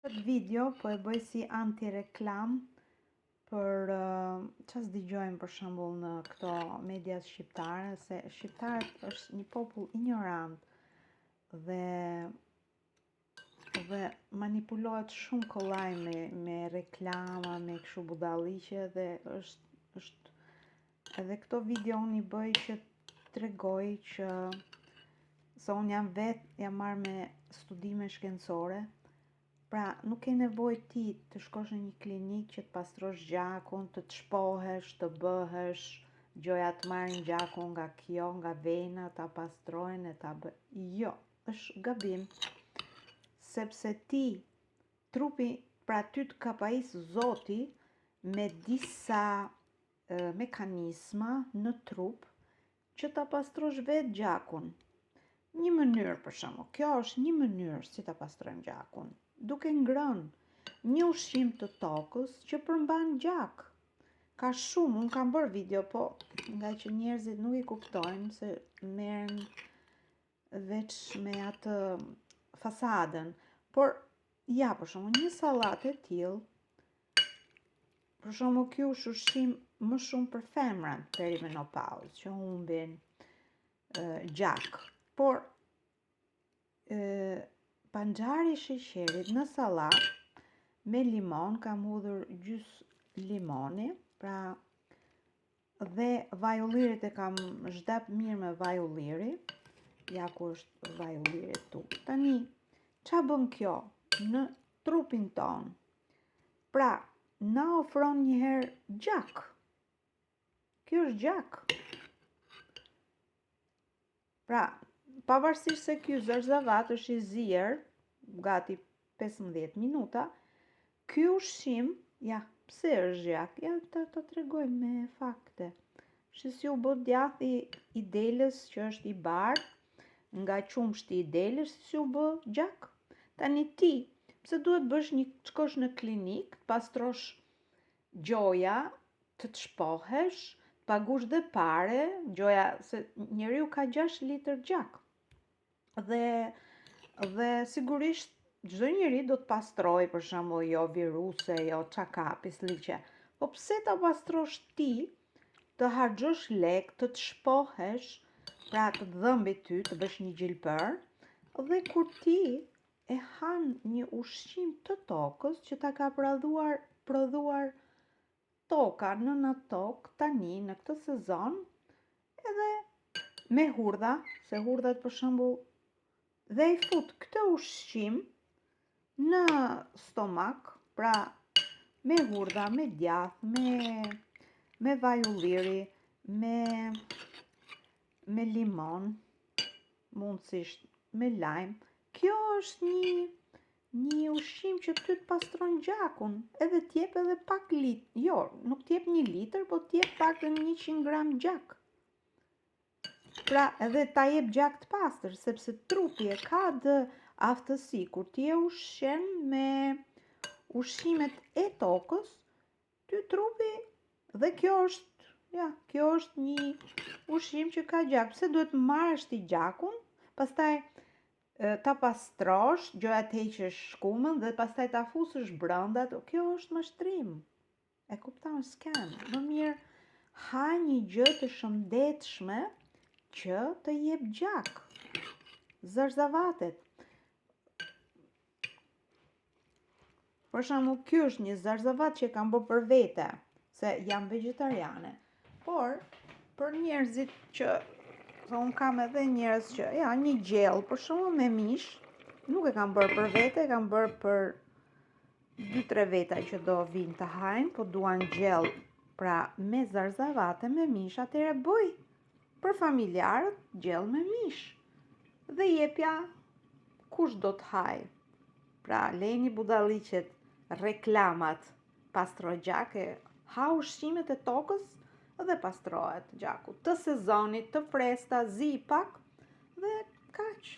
Këtë video po e bëj si anti-reklam për çfarë dëgjojmë për shembull në këto mediat shqiptare, se shqiptarët është një popull ignorant dhe manipulohet shumë kollaj me reklama, me kështu budalliqe dhe është edhe këto video unë i bëj që tregoj që se unë jam marrë me studime shkencore. Pra, nuk ke nevojë ti të shkosh në një klinikë që të pastrosh gjakun, të shpohesh, të bëhesh, gjoja të marrin gjakun nga kjo, nga vena, ta pastrojnë, Jo, është gabim. Sepse ti, trupi, pra ty të ka pajis Zoti me disa mekanisma në trup që ta pastrosh vetë gjakun. Një mënyrë për shembull, kjo është një mënyrë si ta pastrojmë gjakun. Duke ngrënë një ushqim të tokës që përmban gjak. Ka shumë, unë kam bërë video, po nga që njerëzit nuk i kuptojnë se merren veç me atë fasadën. Por ja, për shembull, një sallatë e tillë, për shembull, ky është ushqim më shumë për femrat perimenopauzë, që humbin gjak. Por panxari i sheqerit në sallatë me limon, kam hudhur gjys limoni, pra dhe vaj ullirit e kam zhdap mirë me vaj ulliri. Ja ku është vaj ulliri tu. Tani, ç'a bën kjo në trupin ton? Pra, na ofron një herë gjak. Kjo është gjak. Pra, pavarësisht se ky zërzavat është i zier, gati 15 minuta, ky ushqim, ja, pse është gjak? Ja, të tregoj me fakte. Si u bë djathi i delës që është i bardhë, nga qumshti i delës, si u bë gjak? Tani ti, pse duhet shkosh në klinik, pastrosh gjoja, të shpohesh, pagush dhe pare, gjoja, se njeriu ka 6 litër gjak. Dhe sigurisht çdo njeri do të pastroj, për shembull, jo viruse, jo çka ka, pisliqe. Po pse ta pastrosh ti, të harxhosh lek, të shpohesh, pra të dhëmbit ty, të bësh një gjilpër, dhe kur ti e han një ushqim të tokës që ta ka prodhuar toka, nëna tokë, tani në këtë sezon, edhe me hurdha, se hurdhat për shembull, dhe i fut këtë ushqim në stomak, pra me hurdha, me djath, me vaj ulliri, me limon, mundësisht me lajm. Kjo është një ushqim që ty të pastron gjakun, edhe t'jep edhe pak litër, jo, nuk t'jep 1 litër, po t'jep pak dhe 100 gram gjak. Pra edhe ta jep gjak të pastër, sepse trupi e ka dë aftësi, kur ti e ushqen me ushqimet e tokës, ty trupi, dhe kjo është një ushqim që ka gjak. Pse duhet marrësh ti gjakun, pastaj ta pastrosh, gjoja të heqësh shkumën dhe pastaj ta fusësh brenda, kjo është mashtrim. E kupton, s'kem. Më mirë ha një gjë të shëndetshme që të jep gjak. Zërzavatet. Për shembull, ky është një zërzavat që kam bërë për vete, se jam vegetariane. Por për njerëzit që unë kam edhe njerëz që një gjell, për shembull me mish, nuk e kam bërë për vete, e kam bërë për 2-3 veta që do vinë të hajnë, po duan gjell, pra me zarzavate, me mish, atëherë bëj për familjarët gjell me mish. Dhe jepja kush do të haj. Pra lejni budalliqet, reklamat, pastroj gjak, ha ushqimet e tokës dhe pastrohet gjaku. Të sezonit, të fresta, zi pak dhe kaq.